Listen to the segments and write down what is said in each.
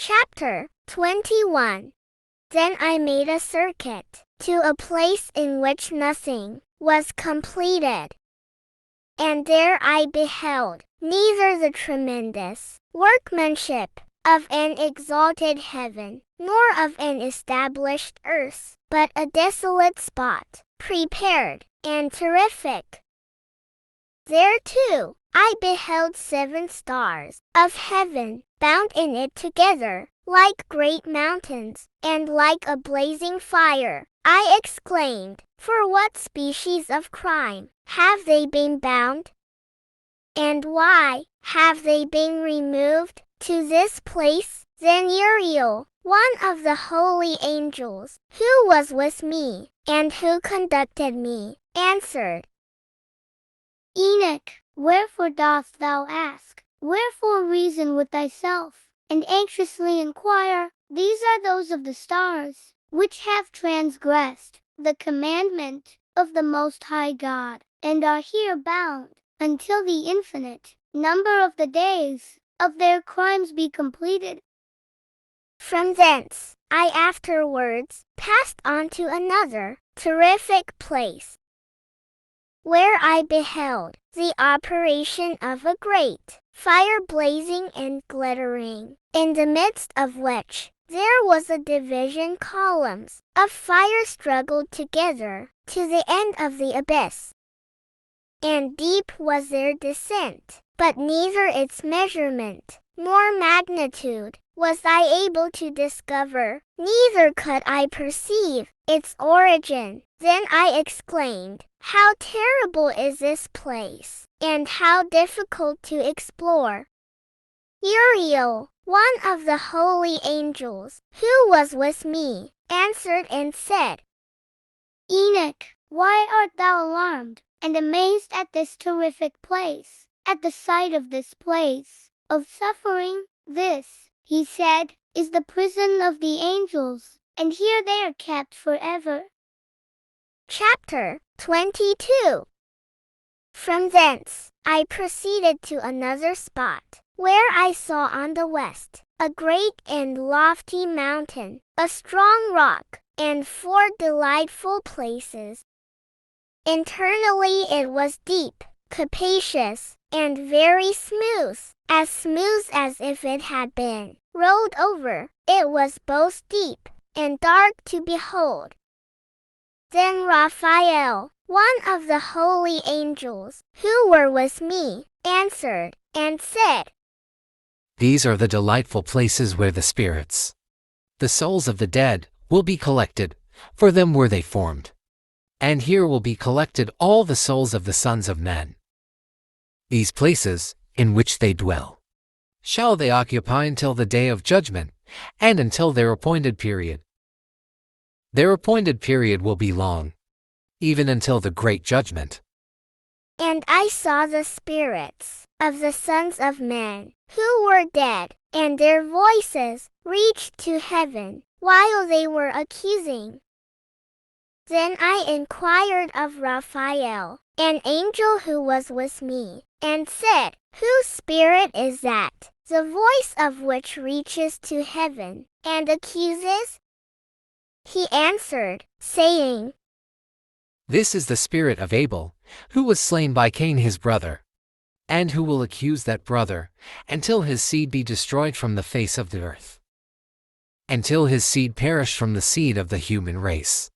Chapter 21. Then I made a circuit to a place in which nothing was completed. And there I beheld neither the tremendous workmanship of an exalted heaven, nor of an established earth, but a desolate spot, prepared and terrific. There too I beheld 7 stars of heaven, bound in it together, like great mountains, and like a blazing fire. I exclaimed, for what species of crime have they been bound? And why have they been removed to this place? Then Uriel, one of the holy angels, who was with me, and who conducted me, answered, Enoch, wherefore dost thou ask? Wherefore reason with thyself, and anxiously inquire? These are those of the stars, which have transgressed the commandment of the Most High God, and are here bound, until the infinite number of the days of their crimes be completed. From thence I afterwards passed on to another terrific place, where I beheld the operation of a great fire blazing and glittering, in the midst of which there was a division. Columns of fire struggled together to the end of the abyss. And deep was their descent, but neither its measurement nor magnitude was I able to discover, neither could I perceive its origin. Then I exclaimed, how terrible is this place, and how difficult to explore. Uriel, one of the holy angels, who was with me, answered and said, Enoch, why art thou alarmed and amazed at this terrific place, at the sight of this place of suffering? This, he said, is the prison of the angels, and here they are kept forever. Chapter 22. From thence I proceeded to another spot, where I saw on the west a great and lofty mountain, a strong rock, and 4 delightful places. Internally it was deep, capacious, and very smooth as if it had been rolled over. It was both deep and dark to behold. Then Raphael, one of the holy angels, who were with me, answered and said, These are the delightful places where the spirits, the souls of the dead, will be collected, for them were they formed. And here will be collected all the souls of the sons of men. These places, in which they dwell, shall they occupy until the day of judgment, and until their appointed period. Their appointed period will be long, even until the great judgment. And I saw the spirits of the sons of men, who were dead, and their voices reached to heaven, while they were accusing. Then I inquired of Raphael, an angel who was with me, and said, Whose spirit is that, the voice of which reaches to heaven, and accuses? He answered, saying, This is the spirit of Abel, who was slain by Cain his brother, and who will accuse that brother, until his seed be destroyed from the face of the earth, until his seed perish from the seed of the human race.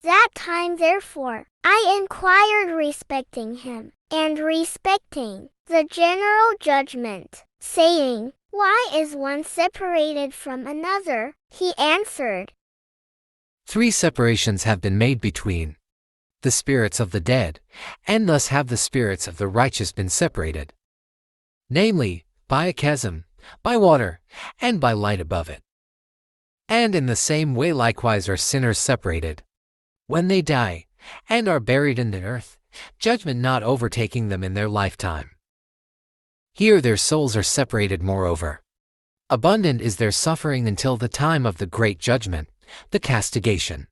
That time therefore I inquired respecting him, and respecting the general judgment, saying, Why is one separated from another? He answered, 3 separations have been made between the spirits of the dead, and thus have the spirits of the righteous been separated, namely, by a chasm, by water, and by light above it. And in the same way likewise are sinners separated, when they die, and are buried in the earth, judgment not overtaking them in their lifetime. Here their souls are separated moreover. Abundant is their suffering until the time of the great judgment, the castigation,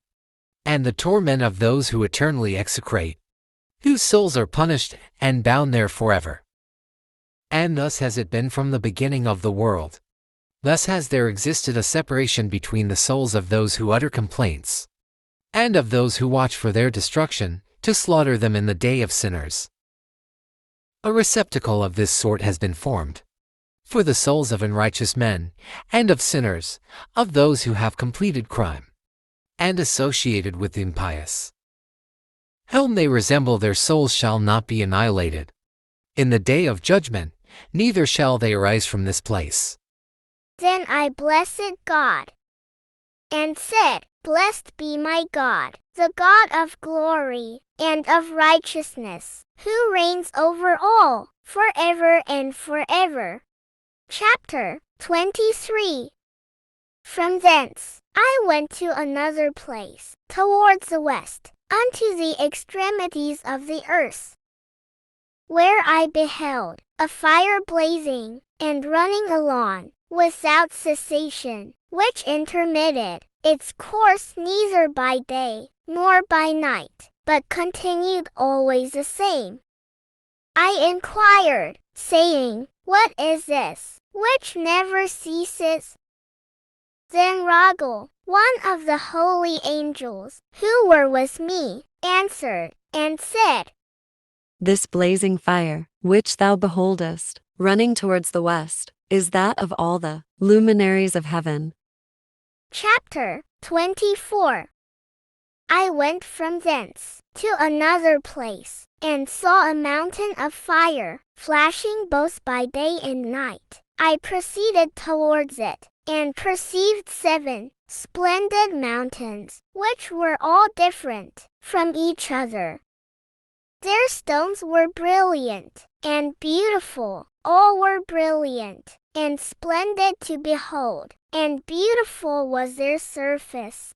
and the torment of those who eternally execrate, whose souls are punished and bound there forever. And thus has it been from the beginning of the world. Thus has there existed a separation between the souls of those who utter complaints, and of those who watch for their destruction, to slaughter them in the day of sinners. A receptacle of this sort has been formed for the souls of unrighteous men, and of sinners, of those who have completed crime, and associated with the impious. Whom they resemble, their souls shall not be annihilated in the day of judgment, neither shall they arise from this place. Then I blessed God, and said, Blessed be my God, the God of glory, and of righteousness, who reigns over all, forever and forever. Chapter 23. From thence I went to another place, towards the west, unto the extremities of the earth, where I beheld a fire blazing, and running along, without cessation, which intermitted its course neither by day, nor by night, but continued always the same. I inquired, saying, What is this, which never ceases? Then Raguel, one of the holy angels, who were with me, answered, and said, This blazing fire, which thou beholdest, running towards the west, is that of all the luminaries of heaven. Chapter 24. I went from thence to another place, and saw a mountain of fire, flashing both by day and night. I proceeded towards it, and perceived 7 splendid mountains, which were all different from each other. Their stones were brilliant and beautiful, all were brilliant and splendid to behold, and beautiful was their surface.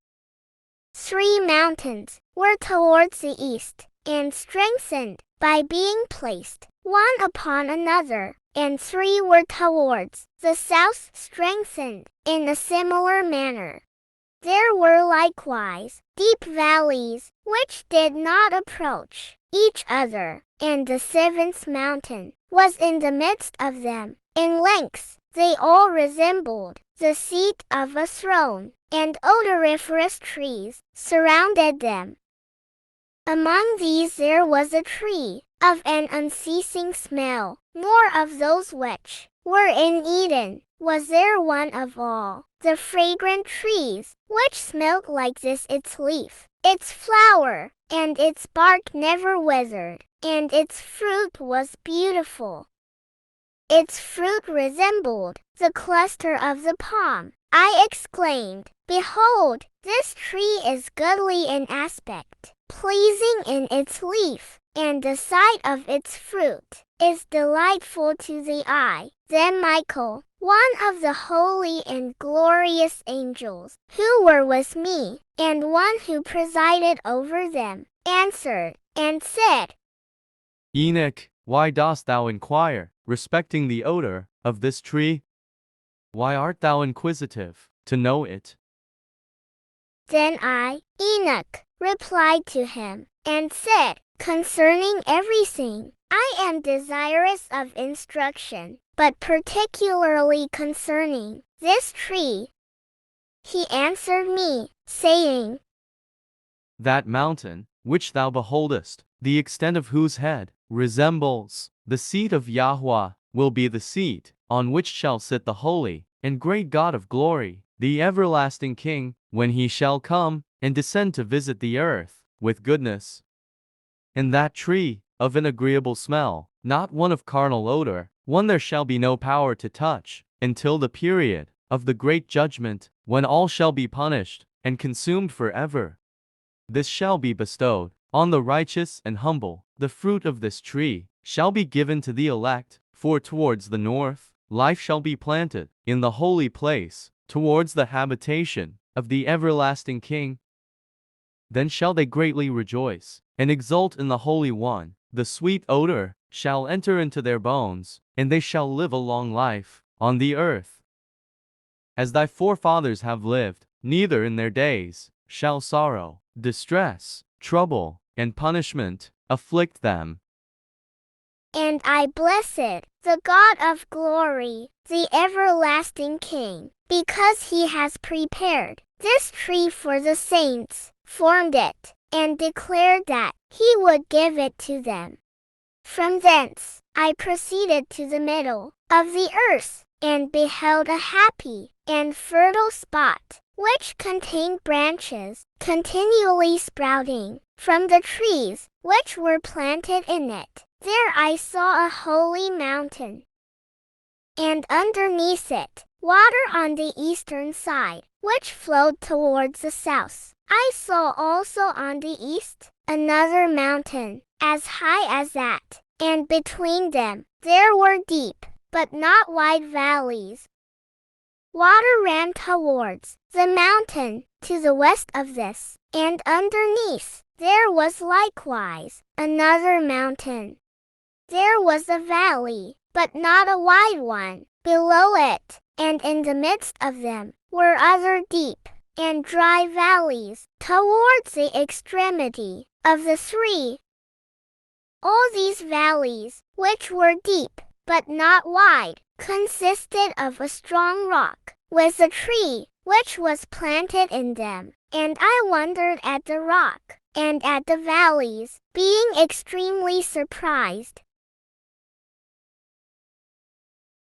3 mountains were towards the east, and strengthened by being placed one upon another, and 3 were towards the south, strengthened in a similar manner. There were likewise deep valleys, which did not approach each other, and the 7th mountain was in the midst of them. In length they all resembled the seat of a throne, and odoriferous trees surrounded them. Among these there was a tree of an unceasing smell, nor of those which were in Eden was there one of all the fragrant trees, which smelt like this. Its leaf, its flower, and its bark never withered, and its fruit was beautiful. Its fruit resembled the cluster of the palm. I exclaimed, Behold, this tree is goodly in aspect, pleasing in its leaf, and the sight of its fruit is delightful to the eye. Then Michael, one of the holy and glorious angels, who were with me, and one who presided over them, answered, and said, Enoch, why dost thou inquire respecting the odor of this tree? Why art thou inquisitive to know it? Then I, Enoch, replied to him, and said, Concerning everything, I am desirous of instruction, but particularly concerning this tree. He answered me, saying, That mountain, which thou beholdest, the extent of whose head resembles the seat of Yahweh, will be the seat on which shall sit the holy and great God of glory, the everlasting King, when he shall come and descend to visit the earth with goodness. And that tree, of an agreeable smell, not one of carnal odor, one there shall be no power to touch, until the period of the great judgment, when all shall be punished and consumed forever. This shall be bestowed on the righteous and humble. The fruit of this tree shall be given to the elect, for towards the north life shall be planted in the holy place, towards the habitation of the everlasting King. Then shall they greatly rejoice and exult in the Holy One. The sweet odor shall enter into their bones, and they shall live a long life on the earth. As thy forefathers have lived, neither in their days shall sorrow, distress, trouble, and punishment afflict them. And I blessed the God of glory, the everlasting King, because he has prepared this tree for the saints, formed it, and declared that he would give it to them. From thence I proceeded to the middle of the earth, and beheld a happy and fertile spot, which contained branches continually sprouting from the trees which were planted in it. There I saw a holy mountain, and underneath it, water on the eastern side, which flowed towards the south. I saw also on the east another mountain, as high as that, and between them there were deep, but not wide valleys. Water ran towards the mountain to the west of this, and underneath there was likewise another mountain. There was a valley, but not a wide one, below it, and in the midst of them were other deep and dry valleys towards the extremity of the three. All these valleys, which were deep, but not wide, consisted of a strong rock, with a tree, which was planted in them. And I wondered at the rock, and at the valleys, being extremely surprised.